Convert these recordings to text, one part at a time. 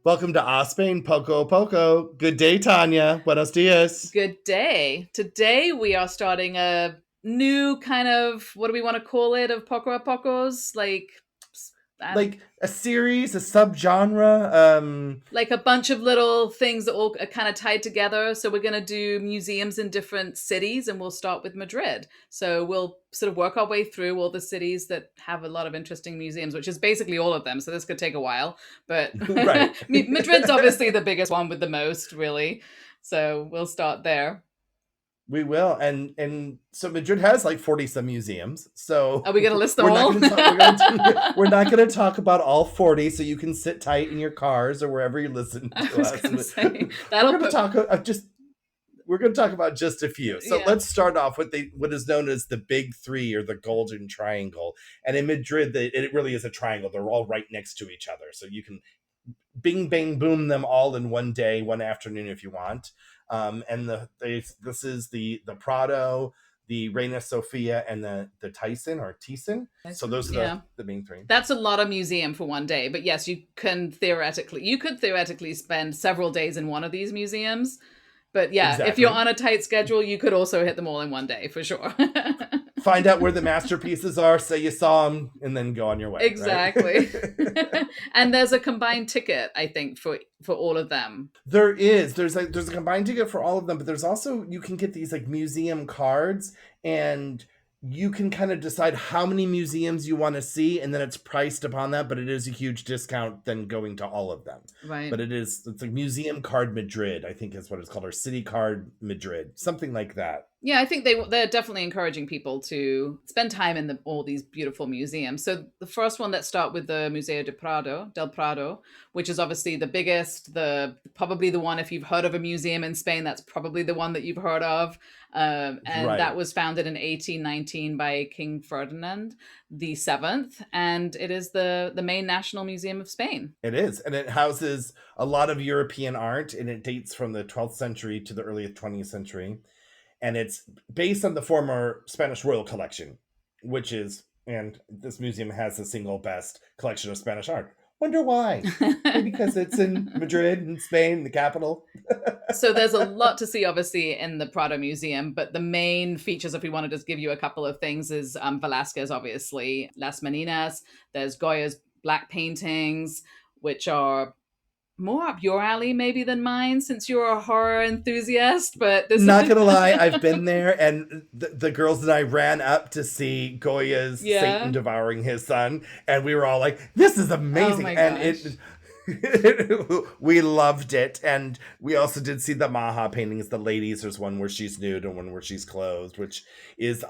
Welcome to Spain, Poco Poco. Good day, Tanya. Buenos dias. Good day. Today we are starting a new kind of, what do we want to call it, of Poco a Pocos? Like a series, a subgenre. Like a bunch of little things that all are kind of tied together. So we're going to do museums in different cities, and we'll start with Madrid. So we'll sort of work our way through all the cities that have a lot of interesting museums, which is basically all of them. So this could take a while, but Right. Madrid's obviously the biggest one with the most, really. So we'll start there. We will, and so Madrid has like 40 some museums. So Are we going to list them we're not all? going to talk. We're not going to talk about all 40. So you can sit tight in your cars or wherever you listen I to was us. going to say We're going to talk we're going to talk about just a few. So Yeah. let's start off with what is known as the Big Three or the Golden Triangle. And in Madrid, it really is a triangle. They're all right next to each other, so you can bing bang boom them all in one day, one afternoon if you want. And this is the Prado, the Reina Sofía, and the Thyssen. So those are the main three. That's a lot of museum for one day, but yes, you could theoretically spend several days in one of these museums. But yeah, Exactly. If you're on a tight schedule, you could also hit them all in one day for sure. Find out where the masterpieces are, say you saw them, and then go on your way. Exactly. Right? And there's a combined ticket, I think, for all of them. There is. There's a combined ticket for all of them, but there's also, you can get these like museum cards, and you can kind of decide how many museums you want to see, and then it's priced upon that, but it is a huge discount than going to all of them. Right. But it's like Museum Card Madrid, I think is what it's called, or City Card Madrid, something like that. Yeah, I think they're definitely encouraging people to spend time in all these beautiful museums. So the first one, let's start with the Museo del Prado, which is obviously the biggest, probably the one, if you've heard of a museum in Spain, that's probably the one that you've heard of. And Right. That was founded in 1819 by King Ferdinand VII, and it is the main national museum of Spain. It is, and it houses a lot of European art, and it dates from the 12th century to the early 20th century. And it's based on the former Spanish royal collection, and this museum has the single best collection of Spanish art. Wonder why? Maybe because it's in Madrid, in Spain, the capital. So there's a lot to see, obviously, in the Prado Museum, but the main features, if we want to just give you a couple of things, is Velázquez, obviously, Las Meninas. There's Goya's black paintings, which are more up your alley maybe than mine, since you're a horror enthusiast. But not gonna lie, I've been there, and the girls and I ran up to see Goya's Satan devouring his son, and we were all like, this is amazing. Oh my gosh. We loved it. And we also did see the Maha paintings, the ladies. There's one where she's nude and one where she's clothed, which is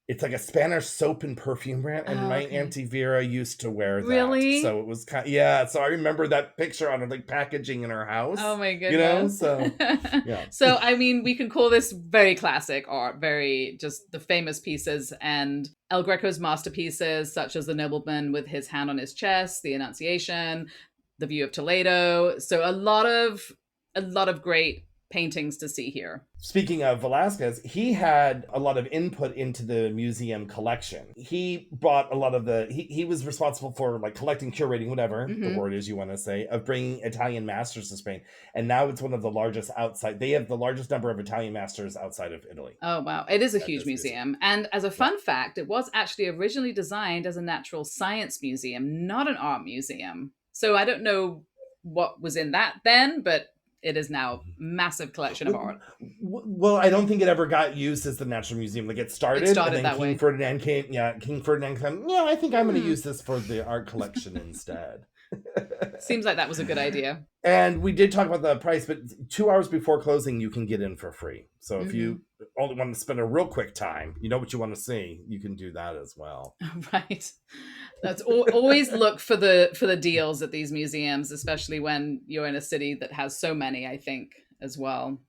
it's like a Spanish soap and perfume brand, and my Auntie Vera used to wear that. Really? So it was so I remember that picture on like packaging in her house. Oh my goodness. So yeah. So I mean, we can call this very classic art, very just the famous pieces, and El Greco's masterpieces, such as the nobleman with his hand on his chest, the Annunciation, the View of Toledo. So a lot of great paintings to see here. Speaking of Velázquez, he had a lot of input into the museum collection. He brought a lot of he was responsible for like collecting, curating, whatever the word is you want to say, of bringing Italian masters to Spain. And now it's one of the largest they have the largest number of Italian masters outside of Italy. Oh, wow. It is a huge museum. And as a fun fact, it was actually originally designed as a natural science museum, not an art museum. So I don't know what was in that then, but it is now a massive collection of art. Well, I don't think it ever got used as the National Museum. Like it started and then that way. King Ferdinand came. Yeah, King Ferdinand came. Yeah, I think I'm going to use this for the art collection instead. Seems like that was a good idea. And we did talk about the price, but 2 hours before closing, you can get in for free. So if you only want to spend a real quick time, you know what you want to see, you can do that as well. Right. That's always look for the deals at these museums, especially when you're in a city that has so many, I think, as well.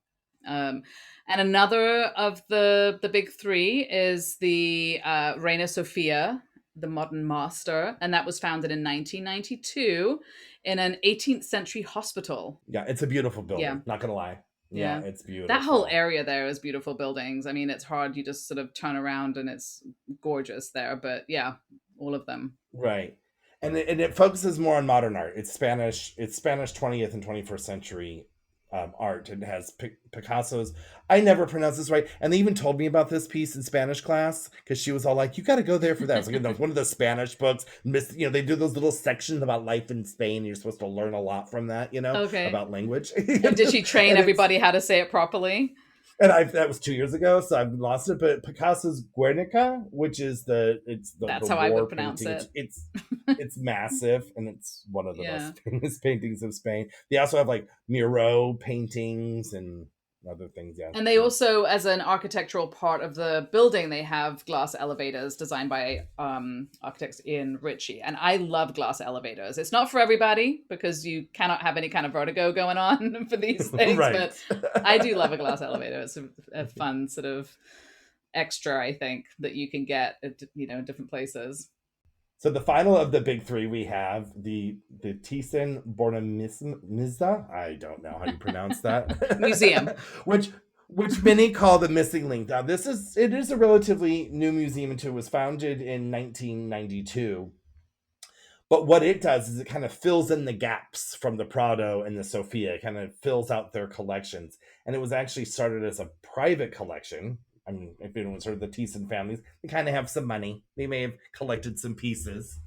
And another of the big three is the Reina Sofía, the modern master, and that was founded in 1992 in an 18th century hospital. Yeah, it's a beautiful building. Yeah. Not gonna lie. Yeah, it's beautiful. That whole area there is beautiful buildings. I mean, it's hard. You just sort of turn around and it's gorgeous there. But yeah, all of them. Right. and it focuses more on modern art. It's Spanish 20th and 21st century art. It has Picasso's. I never pronounce this right, and they even told me about this piece in Spanish class because she was all like, "You got to go there for that." I was like, "No, it's one of the Spanish books." They do those little sections about life in Spain. And you're supposed to learn a lot from that, Okay. about language. And did she train And it's everybody how to say it properly? and I that was 2 years ago, so I've lost it. But Picasso's Guernica, which is the That's how I war would pronounce painting. it. It's massive, and it's one of the Yeah. most famous paintings of Spain. They also have like Miro paintings and other things. Yeah, And they also, as an architectural part of the building, they have glass elevators designed by architects in Ritchie. And I love glass elevators. It's not for everybody because you cannot have any kind of vertigo going on for these things, right. but I do love a glass elevator. It's a fun sort of extra, I think, that you can get at, in different places. So the final of the big three, we have the Thyssen-Bornemisza. I don't know how you pronounce Museum. that. which many call the missing link. Now it is a relatively new museum until it was founded in 1992. But what it does is it kind of fills in the gaps from the Prado and the Sofia. It kind of fills out their collections. And it was actually started as a private collection. I mean, if anyone's heard of the Thyssen families, they kind of have some money. They may have collected some pieces.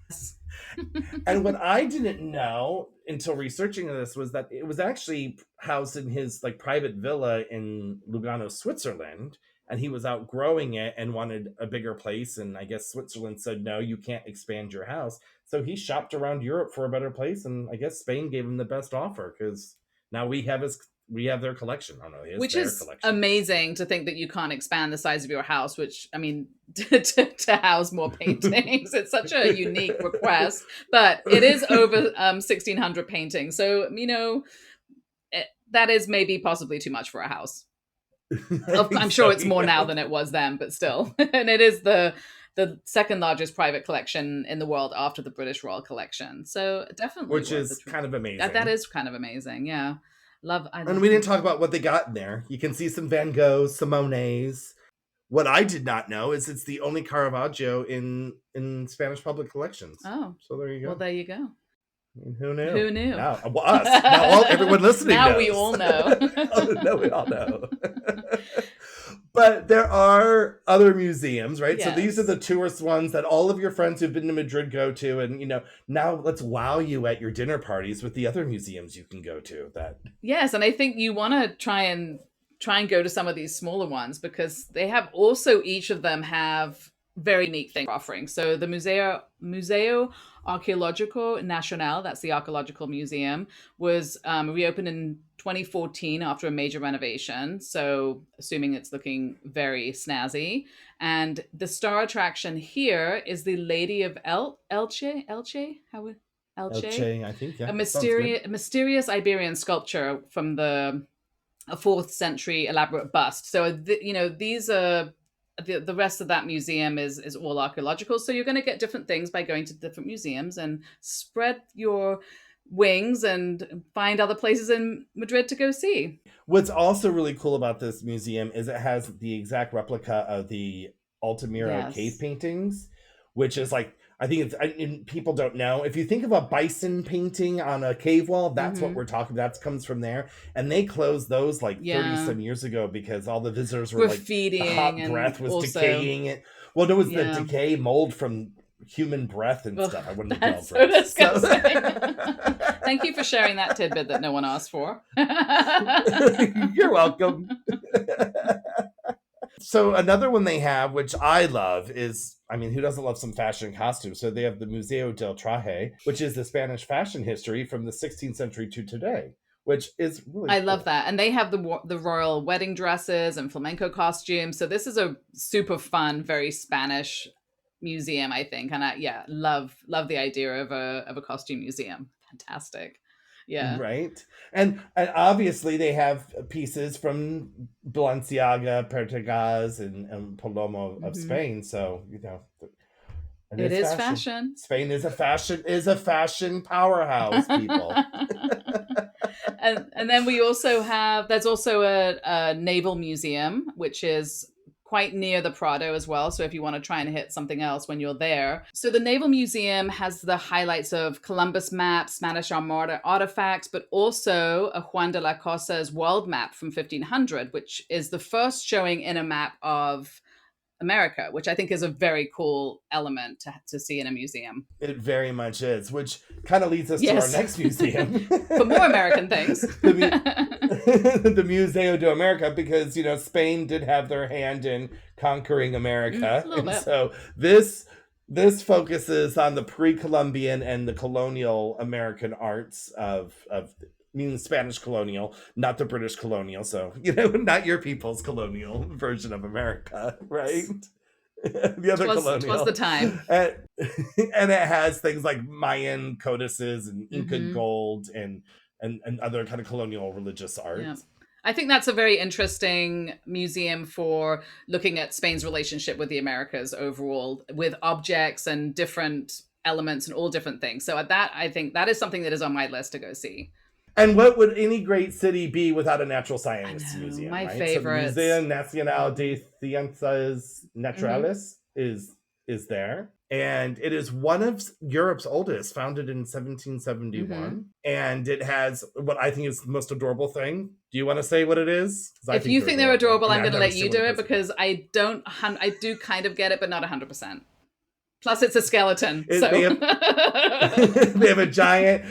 And what I didn't know until researching this was that it was actually housed in his like private villa in Lugano, Switzerland. And he was outgrowing it and wanted a bigger place. And I guess Switzerland said, no, you can't expand your house. So he shopped around Europe for a better place. And I guess Spain gave him the best offer because now we have their collection. I don't know, Which their is collection. amazing to think that you can't expand the size of your house, which, I mean, to house more paintings. It's such a unique request, but it is over 1,600 paintings. So, that is maybe possibly too much for a house. I'm sure it's more now than it was then, but still. And it is the second largest private collection in the world after the British Royal Collection. So definitely, which is kind of amazing. That is kind of amazing. Yeah, and we didn't talk about what they got in there. You can see some Van Goghs, some Monets. What I did not know is it's the only Caravaggio in Spanish public collections. Oh, so there you go. Well, there you go. Who knew? Who knew? Now, us. Now everyone listening now knows. We all know. Now we all know. But there are other museums, right? Yes. So these are the tourist ones that all of your friends who've been to Madrid go to. And, now let's wow you at your dinner parties with the other museums you can go to. Yes, and I think you want to try and go to some of these smaller ones because they have also, each of them have very unique things offering. So the Museo Arqueológico Nacional, that's the archaeological museum, was reopened in 2014 after a major renovation. So assuming it's looking very snazzy. And the star attraction here is the Lady of Elche? Elche, I think, yeah. A mysterious Iberian sculpture from a 4th century elaborate bust. So, these are the rest of that museum is all archaeological. So you're going to get different things by going to different museums and spread your wings and find other places in Madrid to go see. What's also really cool about this museum is it has the exact replica of the Altamira cave paintings, which is like, I think people don't know. If you think of a bison painting on a cave wall, that's what we're talking about. That comes from there. And they closed those 30 some years ago because all the visitors were feeding, the hot breath was decaying it. Well, there was the decay mold from human breath and stuff. I wouldn't have so disgusting. Thank you for sharing that tidbit that no one asked for. You're welcome. So another one they have, which I love, is, who doesn't love some fashion costumes? So they have the Museo del Traje, which is the Spanish fashion history from the 16th century to today, which is really cool. Love that. And they have the royal wedding dresses and flamenco costumes. So this is a super fun, very Spanish museum, I think. And I love the idea of a costume museum. Fantastic. Yeah. Right. And obviously they have pieces from Balenciaga, Pertegaz, and Palomo of Spain. So, it is fashion. Spain is a fashion powerhouse, people. and then we also have, there's also a naval museum, which is quite near the Prado as well. So if you want to try and hit something else when you're there. So the Naval Museum has the highlights of Columbus maps, Spanish Armada artifacts, but also a Juan de la Cosa's world map from 1500, which is the first showing in a map of America, which I think is a very cool element to see in a museum. It very much is, which kind of leads us to our Yes. next museum. For more American things. The Museo de America, because, Spain did have their hand in conquering America. A little bit. So this focuses on the pre-Columbian and the colonial American arts of meaning Spanish colonial, not the British colonial. So, not your people's colonial version of America, right? The other colonial. Was the time. And it has things like Mayan codices and Inca gold and other kind of colonial religious arts. Yeah. I think that's a very interesting museum for looking at Spain's relationship with the Americas overall, with objects and different elements and all different things. So I think that is something that is on my list to go see. And what would any great city be without a natural science museum? My right? favorite. So the Museo Nacional de Ciencias Naturales is there. And it is one of Europe's oldest, founded in 1771. And it has what I think is the most adorable thing. Do you want to say what it is? If you think they're adorable, I'm going to let you do it, because I do kind of get it, but not 100%. Plus, it's a skeleton. So. They have a giant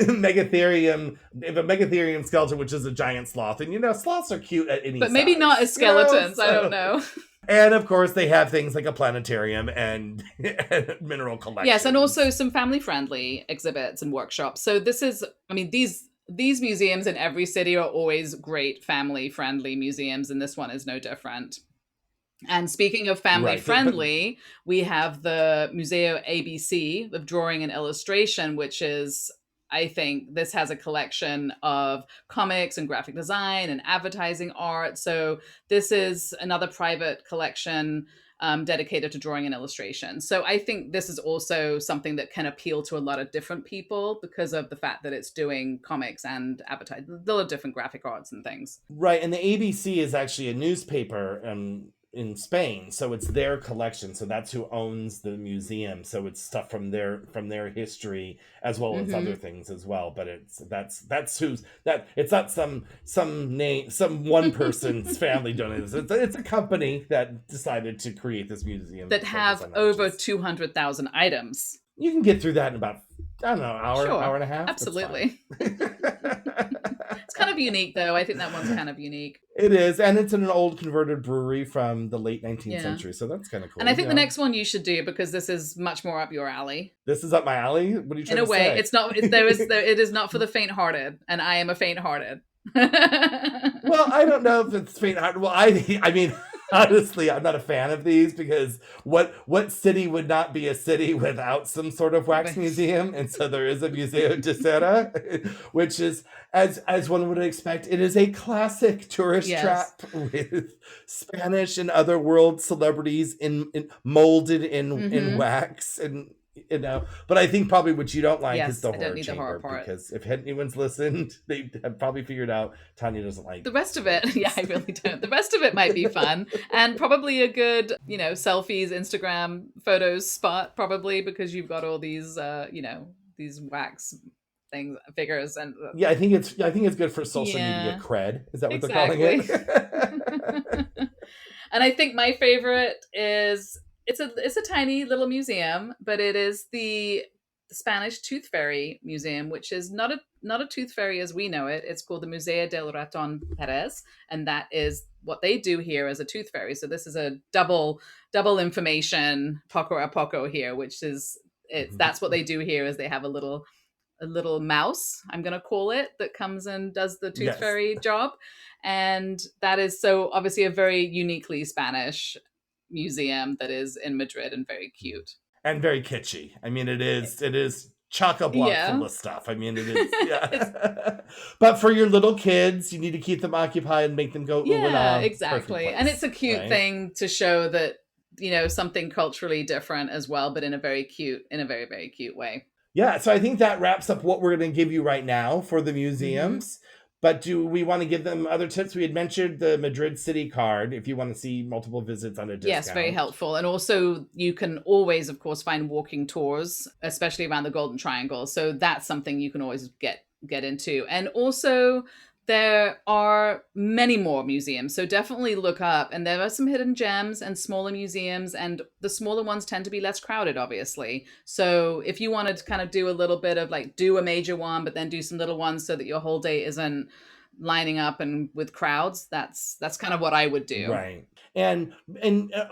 megatherium. They have a megatherium skeleton, which is a giant sloth. And, sloths are cute at any But size. Maybe not as skeletons. I don't know. And, of course, they have things like a planetarium and mineral collections. Yes, and also some family-friendly exhibits and workshops. So these museums in every city are always great family-friendly museums, and this one is no different. And speaking of family-friendly, we have the Museo ABC of Drawing and Illustration, which is, I think, this has a collection of comics and graphic design and advertising art. So this is another private collection dedicated to drawing and illustration. So I think this is also something that can appeal to a lot of different people because of the fact that it's doing comics and advertising. There are different graphic arts and things. Right. And the ABC is actually a newspaper in Spain, so it's their collection. So that's who owns the museum. So it's stuff from their history as well as other things as well. But that's who's that. It's not some one person's family donated. It's a company that decided to create this museum that have over 200,000 items. You can get through that in about, I don't know, hour and a half. Absolutely. It's kind of unique, though. I think that one's kind of unique. It is, and it's in an old converted brewery from the late 19th century, so that's kind of cool. And I think the next one you should do, because this is much more up your alley. This is up my alley? What are you trying to say? In a way, it's not. It is not for the faint-hearted, and I am a faint-hearted. Well, I don't know if it's faint-hearted. Well, I mean, honestly, I'm not a fan of these, because what city would not be a city without some sort of wax museum? And so there is a Museo de Cera, which is, as one would expect, it is a classic tourist trap with Spanish and other world celebrities molded in wax, and but I think probably what you don't like is the horror chamber, because if anyone's listened, they have probably figured out Tanya doesn't like the rest of it. Yeah, I really don't. The rest of it might be fun and probably a good, selfies, Instagram photos spot, probably, because you've got all these, these wax things, figures, and I think it's good for social media cred. Is that what they're calling it? And I think my favorite is. It's a tiny little museum, but it is the Spanish Tooth Fairy Museum, which is not a tooth fairy as we know it. It's called the Museo del Ratón Pérez, and that is what they do here as a tooth fairy. So this is a double information Poco a Poco here, which is that's what they do here, is they have a little mouse, I'm going to call it, that comes and does the tooth fairy job. And that is so obviously a very uniquely Spanish museum that is in Madrid, and very cute and very kitschy. I mean, it is chock-a-block full of stuff. I mean, it is. But for your little kids, you need to keep them occupied and make them go. Exactly. And it's a cute thing to show that something culturally different as well, but in a very very cute way. Yeah, so I think that wraps up what we're going to give you right now for the museums. But do we want to give them other tips? We had mentioned the Madrid City card if you want to see multiple visits on a discount. Yes, very helpful. And also, you can always, of course, find walking tours, especially around the Golden Triangle. So that's something you can always get into. And also, there are many more museums. So definitely look up. And there are some hidden gems and smaller museums. And the smaller ones tend to be less crowded, obviously. So if you wanted to kind of do a little bit of like do a major one, but then do some little ones so that your whole day isn't lining up and with crowds, that's kind of what I would do. Right. And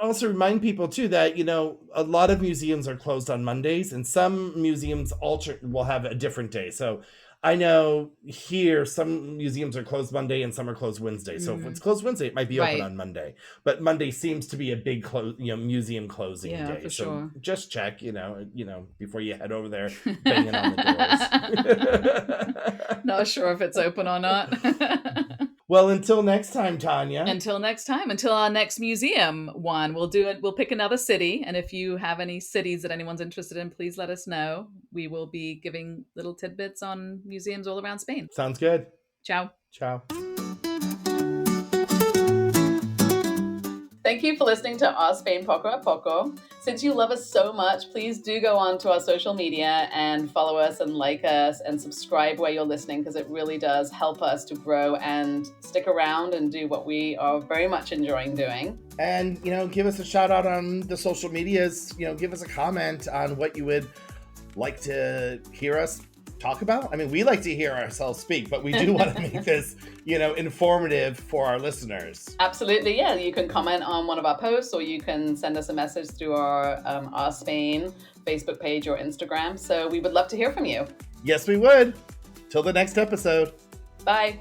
also remind people too that, you know, a lot of museums are closed on Mondays, and some museums will have a different day. So I know here some museums are closed Monday and some are closed Wednesday. So if it's closed Wednesday, it might be open on Monday. But Monday seems to be a big museum closing day. For so sure. just check, you know, before you head over there banging on the doors. Not sure if it's open or not. Well, until next time, Tanya. Until next time, until our next museum one, we'll do it. We'll pick another city. And if you have any cities that anyone's interested in, please let us know. We will be giving little tidbits on museums all around Spain. Sounds good. Ciao. Ciao. Thank you for listening to Our Spain Poco a Poco. Since you love us so much, please do go on to our social media and follow us and like us and subscribe where you're listening, because it really does help us to grow and stick around and do what we are very much enjoying doing. And, give us a shout out on the social medias. Give us a comment on what you would like to hear us talk about. I mean, we like to hear ourselves speak, but we do want to make this, informative for our listeners. Absolutely, yeah. You can comment on one of our posts, or you can send us a message through our Spain Facebook page or Instagram. So we would love to hear from you. Yes, we would. Till the next episode. Bye.